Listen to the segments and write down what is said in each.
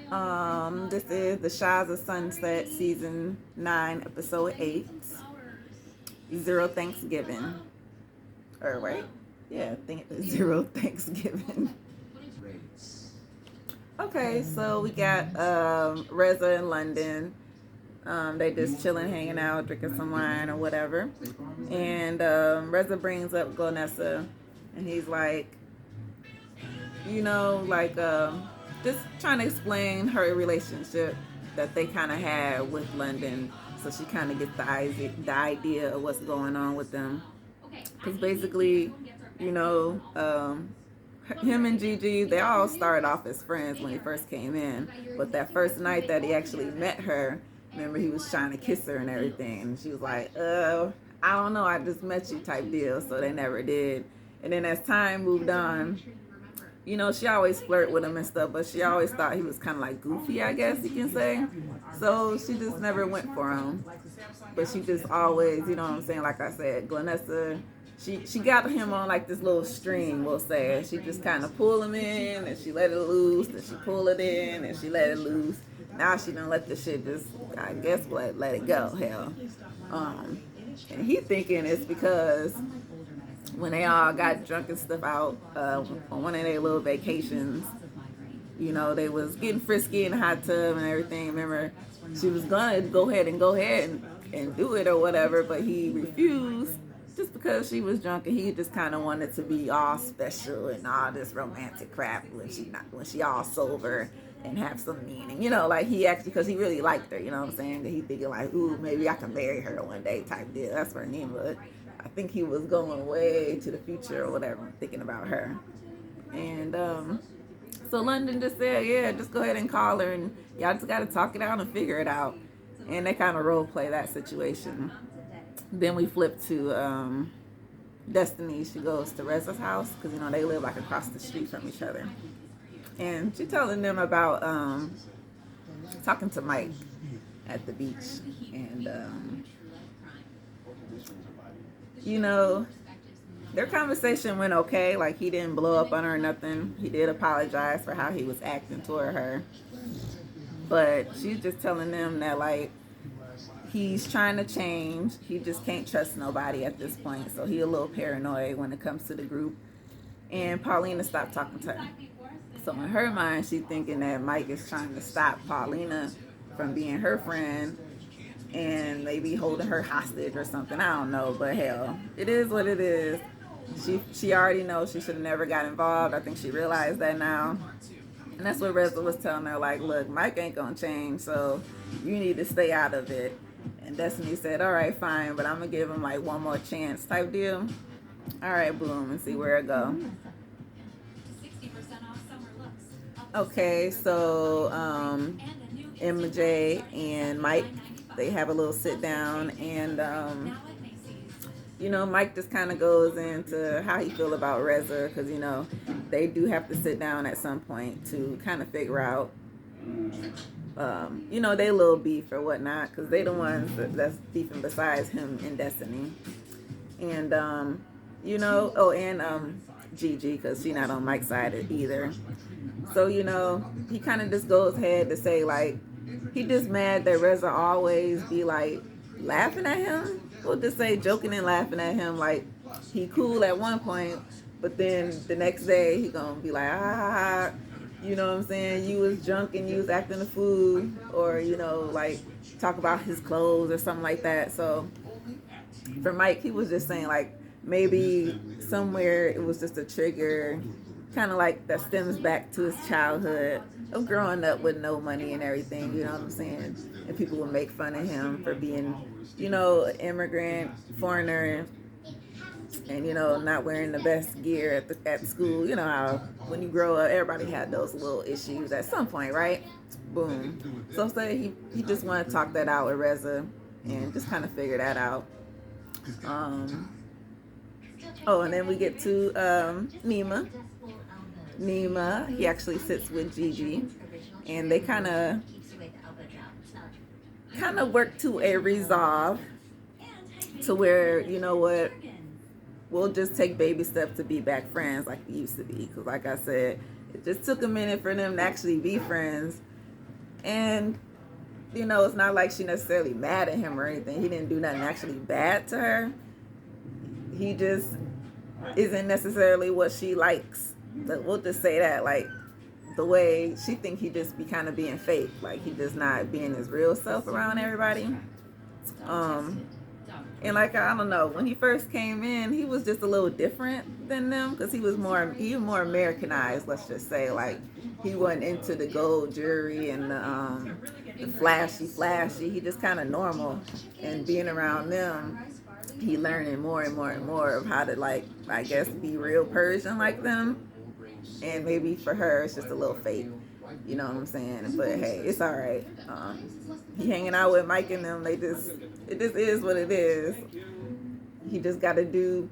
This is the Shahs of Sunset, season 9, episode 8. Zero Thanksgiving. Or wait, yeah, I think it's Zero Thanksgiving. Okay, so we got Reza in London. They just chilling, hanging out, drinking some wine or whatever. And Reza brings up Gonessa, and he's like, just trying to explain her relationship that they kind of had with London, so she kind of gets the idea of what's going on with them. Because basically, you know, him and Gigi, they all started off as friends when he first came in. But that first night that he actually met her, remember he was trying to kiss her and everything. And she was like, I don't know, I just met you type deal. So they never did. And then as time moved on, she always flirted with him and stuff, but she always thought he was kind of like goofy, I guess you can say. So she just never went for him. But she just always, you know what I'm saying, like I said, Glenessa, she got him on like this little string, we'll say. She just kind of pull him in, and she let it loose, and she pull it in, and she let it loose. Now she done let the shit just, I guess, let it go, hell. And he thinking it's because when they all got drunk and stuff out on one of their little vacations, they was getting frisky in the hot tub and everything. Remember, she was gonna go ahead and do it or whatever, but he refused just because she was drunk, and he just kind of wanted to be all special and all this romantic crap when she all sober and have some meaning, like he actually, because he really liked her, you know what I'm saying, that he thinking like, ooh, maybe I can marry her one day type deal. That's what her name was. I think he was going way to the future or whatever, thinking about her. And so London just said, yeah, just go ahead and call her, and y'all just got to talk it out and figure it out. And they kind of role play that situation. Then we flip to Destiny. She goes to Reza's house because, they live like across the street from each other. And she's telling them about talking to Mike at the beach. And, their conversation went okay. Like, he didn't blow up on her or nothing. He did apologize for how he was acting toward her. But she's just telling them that, like, he's trying to change. He just can't trust nobody at this point. So he a little paranoid when it comes to the group. And Paulina stopped talking to her. So in her mind, she's thinking that Mike is trying to stop Paulina from being her friend and maybe holding her hostage or something. I don't know, but hell, it is what it is. She already knows she should have never got involved. I think she realized that now. And that's what Reza was telling her, like, look, Mike ain't gonna change, so you need to stay out of it. And Destiny said, all right, fine, but I'm gonna give him like one more chance type deal. All right, boom, and see where it go. Okay, so MJ and Mike, they have a little sit down, and Mike just kind of goes into how he feel about Reza, because they do have to sit down at some point to kind of figure out they little beef or whatnot, because they the ones that's beefing besides him and Destiny. And Gigi, because she not on Mike's side either. So he kind of just goes ahead to say, like, he just mad that Reza always be like laughing at him. We'll just say joking and laughing at him, like he cool at one point, but then the next day he gonna be like, you know what I'm saying, you was drunk and you was acting a fool, or like talk about his clothes or something like that. So for Mike, he was just saying, like, maybe somewhere it was just a trigger, kind of like that stems back to his childhood of growing up with no money and everything, you know what I'm saying? And people would make fun of him for being, an immigrant, foreigner, and not wearing the best gear at school. You know how when you grow up, everybody had those little issues at some point, right? Boom. So say he just want to talk that out with Reza and just kind of figure that out. And then we get to Nima. He actually sits with Gigi, and they kind of work to a resolve to where, we'll just take baby steps to be back friends like we used to be. Because like I said, it just took a minute for them to actually be friends. And, you know, it's not like she necessarily mad at him or anything. He didn't do nothing actually bad to her. He just isn't necessarily what she likes. But we'll just say that, like, the way she think he just be kind of being fake. Like, he just not being his real self around everybody. And like, I don't know, when he first came in, he was just a little different than them because he was more Americanized, let's just say. Like, he wasn't into the gold jewelry and the flashy. He just kind of normal. And being around them, he learning more and more and more of how to, like, I guess, be real Persian like them. And maybe for her, it's just a little fake. You know what I'm saying? But hey, it's all right. He hanging out with Mike and them. It just is what it is. He just got to do.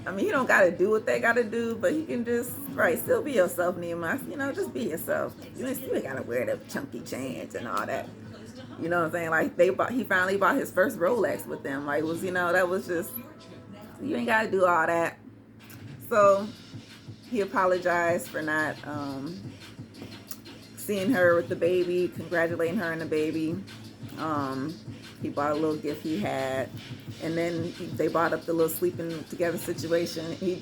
I mean, he don't got to do what they got to do, but he can just still be yourself, Nehemiah. You know, just be yourself. You ain't got to wear the chunky chains and all that. You know what I'm saying? Like he finally bought his first Rolex with them. Like, was, you know, that was just, you ain't got to do all that. So he apologized for not seeing her with the baby, congratulating her and the baby. He bought a little gift he had, and then they brought up the little sleeping together situation. He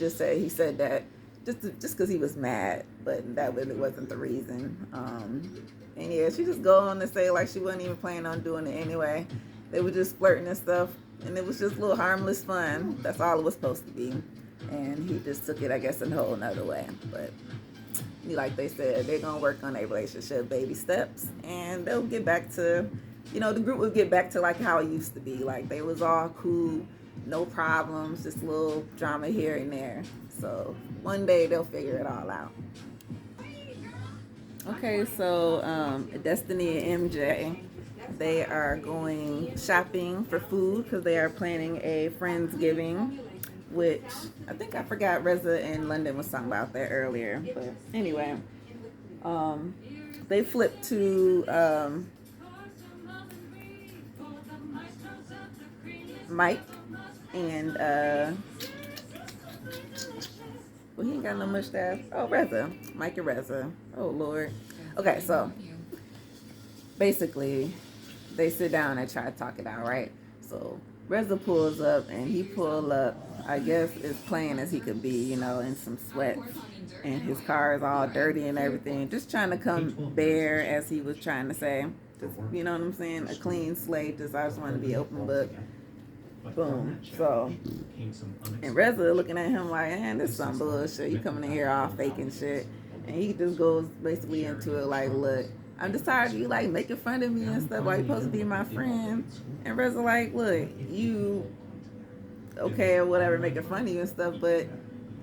said that just because he was mad, but that really wasn't the reason. And yeah, she just go on to say like she wasn't even planning on doing it anyway. They were just flirting and stuff, and it was just a little harmless fun. That's all it was supposed to be. And he just took it, I guess, in a whole nother way. But like they said, they're going to work on their relationship, baby steps. And they'll get back to, you know, the group will get back to like how it used to be. Like they was all cool, no problems, just a little drama here and there. So one day they'll figure it all out. Okay, so Destiny and MJ, they are going shopping for food because they are planning a Friendsgiving, which I think I forgot Reza and London was talking about that earlier. But anyway, they flipped to Mike and well, he ain't got no mustache. Oh, Reza. Mike and Reza. Oh, Lord. Okay, so basically they sit down and try to talk it out, right? So Reza pulls up, and he pulled up, I guess, as plain as he could be, you know, in some sweats. And his car is all dirty and everything. Just trying to come bare, as he was trying to say. Just, you know what I'm saying? A clean slate. I just want to be open book. Boom. So, and Reza looking at him like, man, this is some bullshit. You coming in here all fake and shit. And he just goes basically into it like, look, I'm just tired of you like making fun of me and stuff. Like, you're supposed to be my friend. And Reza like, look, you okay or whatever, making fun of you and stuff, but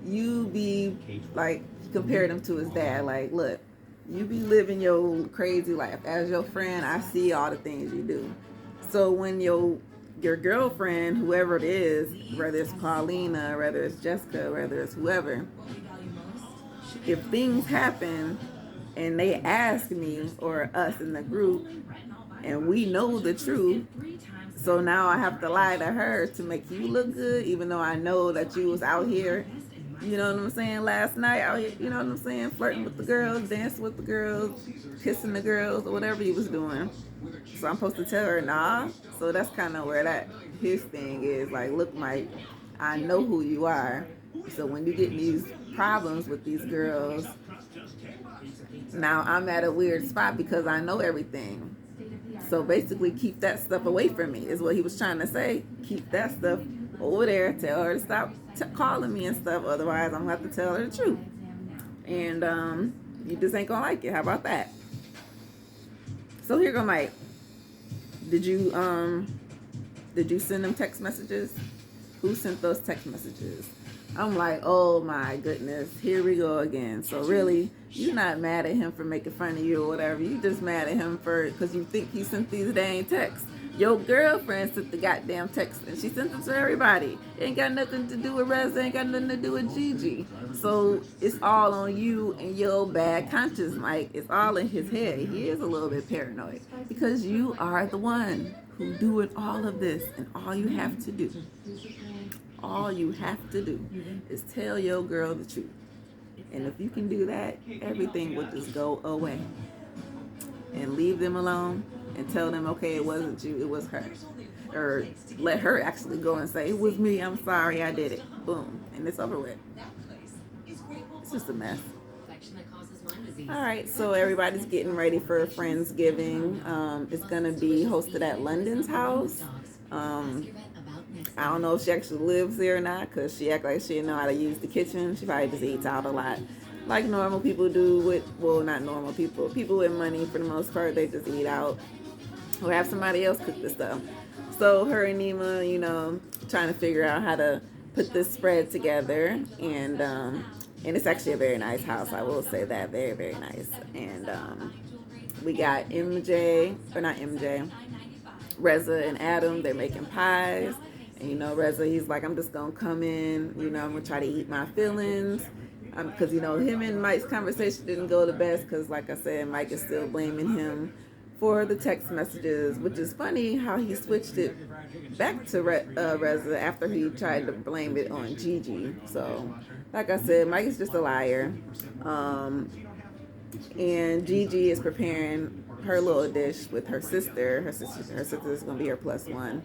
you be like, he compared him to his dad. Like, look, you be living your crazy life. As your friend, I see all the things you do. So when your girlfriend, whoever it is, whether it's Paulina, whether it's Jessica, whether it's whoever, if things happen and they ask me or us in the group and we know the truth, so now I have to lie to her to make you look good, even though I know that you was out here, you know what I'm saying, last night out here, you know what I'm saying, flirting with the girls, dancing with the girls, kissing the girls, or whatever he was doing. So I'm supposed to tell her, nah. So that's kind of where that his thing is. Like, look, Mike, I know who you are. So when you get these problems with these girls, now I'm at a weird spot because I know everything. So basically, keep that stuff away from me is what he was trying to say. Keep that stuff over there. Tell her to stop calling me and stuff. Otherwise, I'm going to have to tell her the truth. And you just ain't going to like it. How about that? So here go Mike. Did you send them text messages? Who sent those text messages? I'm like, oh my goodness, here we go again. So really, you're not mad at him for making fun of you or whatever. You just mad at him because you think he sent these dang texts. Your girlfriend sent the goddamn text, and she sent them to everybody. It ain't got nothing to do with Reza, ain't got nothing to do with Gigi. So it's all on you and your bad conscience, Mike. It's all in his head. He is a little bit paranoid because you are the one who doing all of this, and all you have to do is tell your girl the truth. And if you can do that, everything will just go away. and leave them alone and tell them, okay, it wasn't you, it was her. Or let her actually go and say, it was me, I'm sorry, I did it. Boom. And it's over with. It's just a mess. All right, so everybody's getting ready for Friendsgiving. It's going to be hosted at London's house. I don't know if she actually lives there or not, because she act like she didn't know how to use the kitchen. She probably just eats out a lot, like normal people do with, well, not normal people. People with money, for the most part, they just eat out or have somebody else cook the stuff. So her and Nima, you know, trying to figure out how to put this spread together. And it's actually a very nice house, I will say that. Very, very nice. And we got MJ, or not MJ, Reza and Adam. They're making pies. And, you know, Reza, he's like, I'm just going to come in. You know, I'm going to try to eat my feelings. Because, you know, him and Mike's conversation didn't go the best. Because, like I said, Mike is still blaming him for the text messages, which is funny how he switched it back to Reza after he tried to blame it on Gigi. So, like I said, Mike is just a liar. And Gigi is preparing her little dish with her sister. Her sister is gonna be her plus one.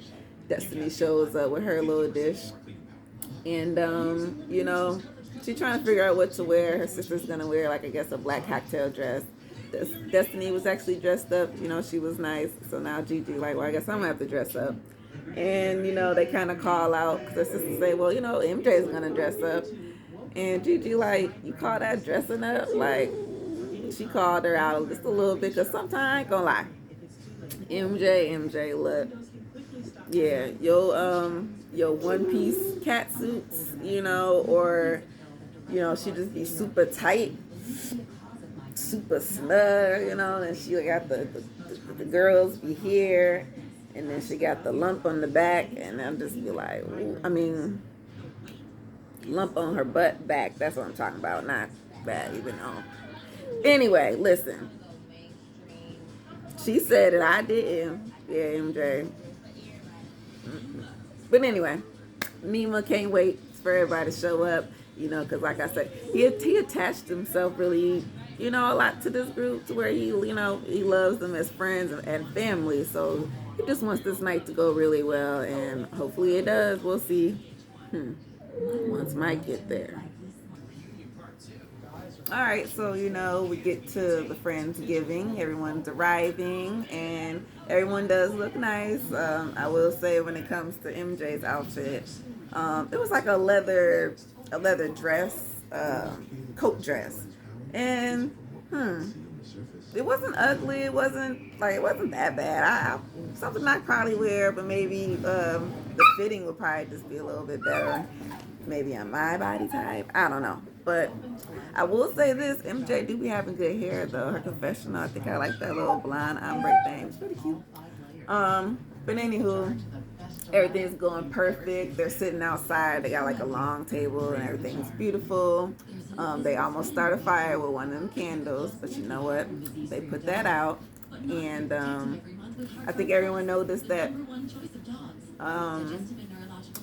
Destiny shows up with her little dish, and you know, she's trying to figure out what to wear. Her sister's gonna wear, like, I guess, a black cocktail dress. Destiny was actually dressed up. You know, she was nice. So now Gigi like, well, I guess I'm gonna have to dress up. And, you know, they kind of call out, because her sister say, well, you know, MJ's gonna dress up. And Gigi like, you call that dressing up? Like, she called her out just a little bit, because sometimes I ain't gonna lie, MJ, look, yeah, your one piece cat suits, you know, or, you know, she just be super tight, super snug, you know, and she got the girls be here, and then she got the lump on the back, and I'm just be like, ooh, I mean, lump on her butt back, that's what I'm talking about, not bad, even though. Anyway, listen, she said it, I didn't. Yeah, MJ. But anyway, Nima can't wait for everybody to show up, you know, because like I said, he attached himself really, you know, a lot to this group, to where he, you know, he loves them as friends and family. So he just wants this night to go really well, and hopefully it does. We'll see. Once Mike get there. All right, so, you know, we get to the Friendsgiving. Everyone's arriving, and everyone does look nice. I will say, when it comes to MJ's outfit, it was like a leather dress, coat dress, and it wasn't ugly. It wasn't that bad. Something I'd probably wear, but maybe the fitting would probably just be a little bit better. Maybe on my body type. I don't know. But I will say this, MJ do be having good hair though. Her confessional, I think I like that little blonde ombre thing. It's pretty cute. But anywho, everything's going perfect. They're sitting outside. They got like a long table and everything's beautiful. They almost start a fire with one of them candles, but you know what? They put that out. And I think everyone noticed that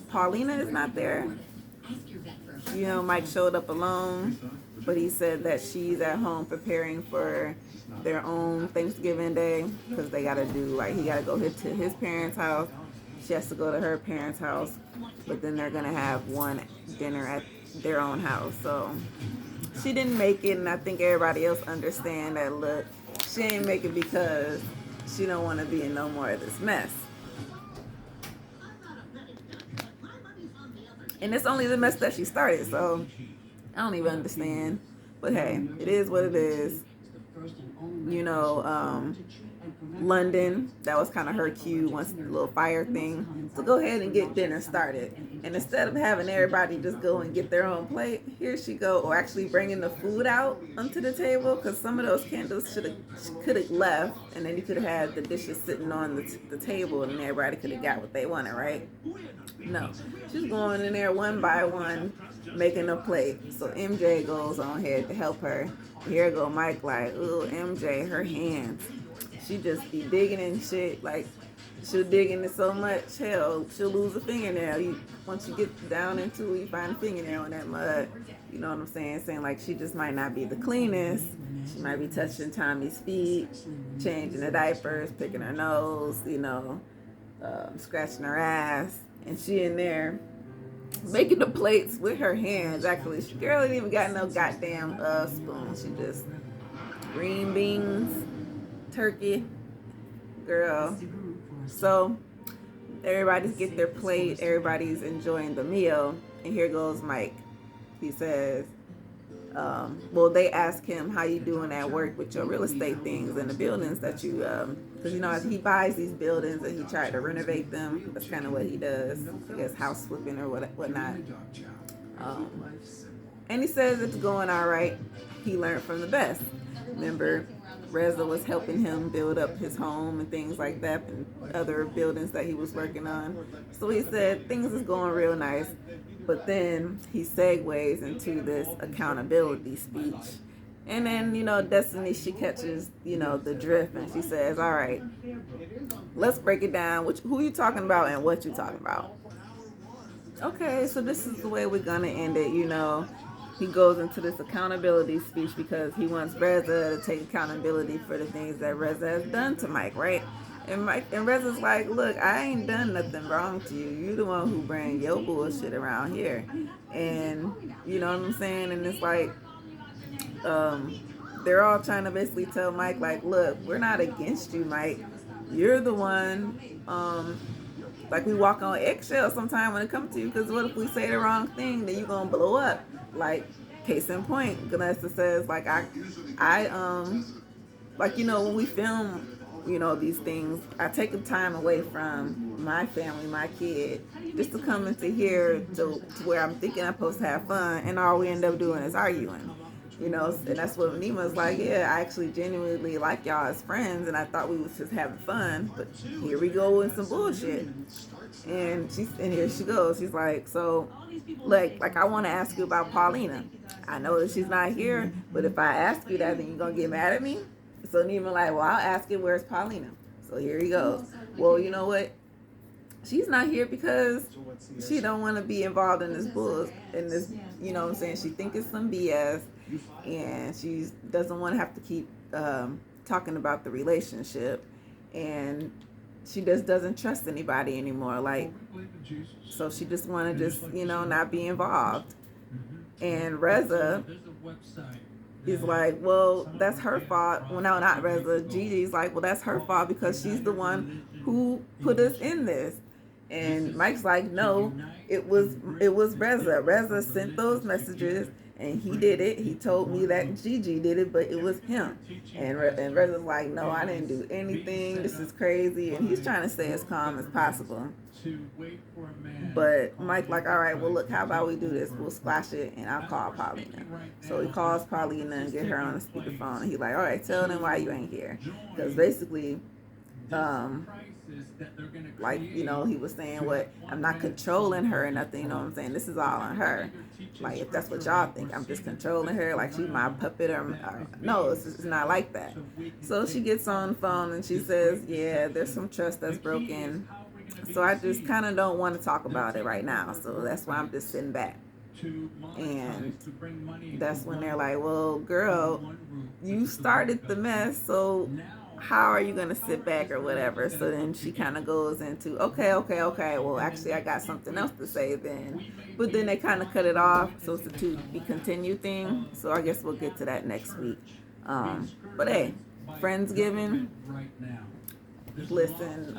Paulina is not there. You know, Mike showed up alone, but he said that she's at home preparing for their own Thanksgiving Day, because they got to do, like, he got to go to his parents' house. She has to go to her parents' house, but then they're going to have one dinner at their own house. So she didn't make it, and I think everybody else understand that, look, she ain't make it because she don't want to be in no more of this mess. And it's only the mess that she started, so I don't even understand. But hey, it is what it is. You know, London, that was kind of her cue, once the little fire thing. So go ahead and get dinner started. And instead of having everybody just go and get their own plate, here she go, or actually bringing the food out onto the table, because some of those candles could have left, and then you could have had the dishes sitting on the table, and everybody could have got what they wanted, right? No, she's going in there one by one, making a plate. So MJ goes on ahead to help her. Here go Mike like, ooh, MJ, her hands. She just be digging in shit. Like, she'll dig in it so much, hell, she'll lose a fingernail. Once you get down into it, you find a fingernail in that mud. You know what I'm saying? Saying like she just might not be the cleanest. She might be touching Tommy's feet, changing the diapers, picking her nose, scratching her ass. And she in there making the plates with her hands. Actually, she girl ain't even got no goddamn spoon. She just green beans, turkey, girl. So everybody's get their plate. Everybody's enjoying the meal. And here goes Mike. He says, they ask him, how you doing at work with your real estate things and the buildings that you, because, he buys these buildings and he tried to renovate them. That's kind of what he does. I guess house flipping or whatnot. And he says it's going all right. He learned from the best. Remember, Reza was helping him build up his home and things like that and other buildings that he was working on. So he said things is going real nice. But then he segues into this accountability speech. And then, Destiny, she catches, the drift and she says, all right, let's break it down. Who you talking about and what you talking about? Okay, so this is the way we're going to end it, He goes into this accountability speech because he wants Reza to take accountability for the things that Reza has done to Mike, right? And Reza's like, look, I ain't done nothing wrong to you. You the one who bring your bullshit around here. And you know what I'm saying? And it's like, they're all trying to basically tell Mike, like, look, we're not against you, Mike. You're the one, like we walk on eggshells sometimes when it comes to you. Because what if we say the wrong thing, then you're going to blow up? Like, case in point, Ganessa says, like, when we film, these things, I take the time away from my family, my kid, just to come into here to where I'm thinking I'm supposed to have fun, and all we end up doing is arguing. And that's what Nima's like, yeah, I actually genuinely like y'all as friends, and I thought we was just having fun, but here we go with some bullshit. And here she goes. She's like, so, like I want to ask you about Paulina. I know that she's not here, but if I ask you that, then you're going to get mad at me? So Nima like, well, I'll ask you, where's Paulina? So here he goes. Well, you know what? She's not here because she don't want to be involved in this bull, in this, what I'm saying? She thinks it's some BS, and she doesn't want to have to keep talking about the relationship, and she just doesn't trust anybody anymore. Like, so she just want to just, not be involved. And Reza is like, well, that's her fault. Well, no, not Reza. Gigi's like, well, that's her fault because she's the one who put us in this. And Mike's like, no, it was Reza. Reza sent those messages, and he did it. He told me that Gigi did it, but it was him. And Reza's like, no, I didn't do anything. This is crazy. And he's trying to stay as calm as possible. But Mike like, all right, well, look, how about we do this? We'll squash it, and I'll call Paulina. So he calls Paulina and get her on the speakerphone. And he's like, all right, tell them why you ain't here. Because basically, he was saying I'm not controlling her or nothing, what I'm saying? This is all on her. Like, if that's what y'all think, I'm just controlling her, like she's my puppet or no, it's not like that. So she gets on the phone and she says, yeah, there's some trust that's broken. So I just kind of don't want to talk about it right now. So that's why I'm just sitting back. And that's when they're like, well, girl, you started the mess, so how are you going to sit back or whatever? So then she kind of goes into, okay. Well, actually, I got something else to say then. But then they kind of cut it off. So it's a to be continued thing. So I guess we'll get to that next week. But hey, Friendsgiving. Listen,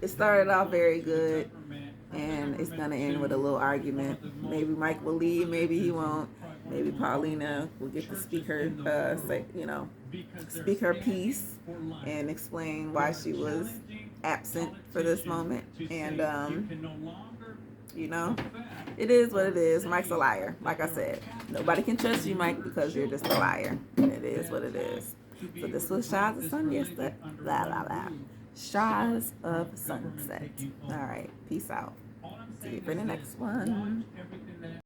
it started off very good, and it's gonna end with a little argument. Maybe Mike will leave, maybe he won't. Maybe Paulina will get to speak her, speak her piece and explain why she was absent for this moment. And it is what it is. Mike's a liar, like I said. Nobody can trust you, Mike, because you're just a liar. And it is what it is. So this was Shahs of Sunset. Shahs of Sunset. All right. Peace out. See you for the next one.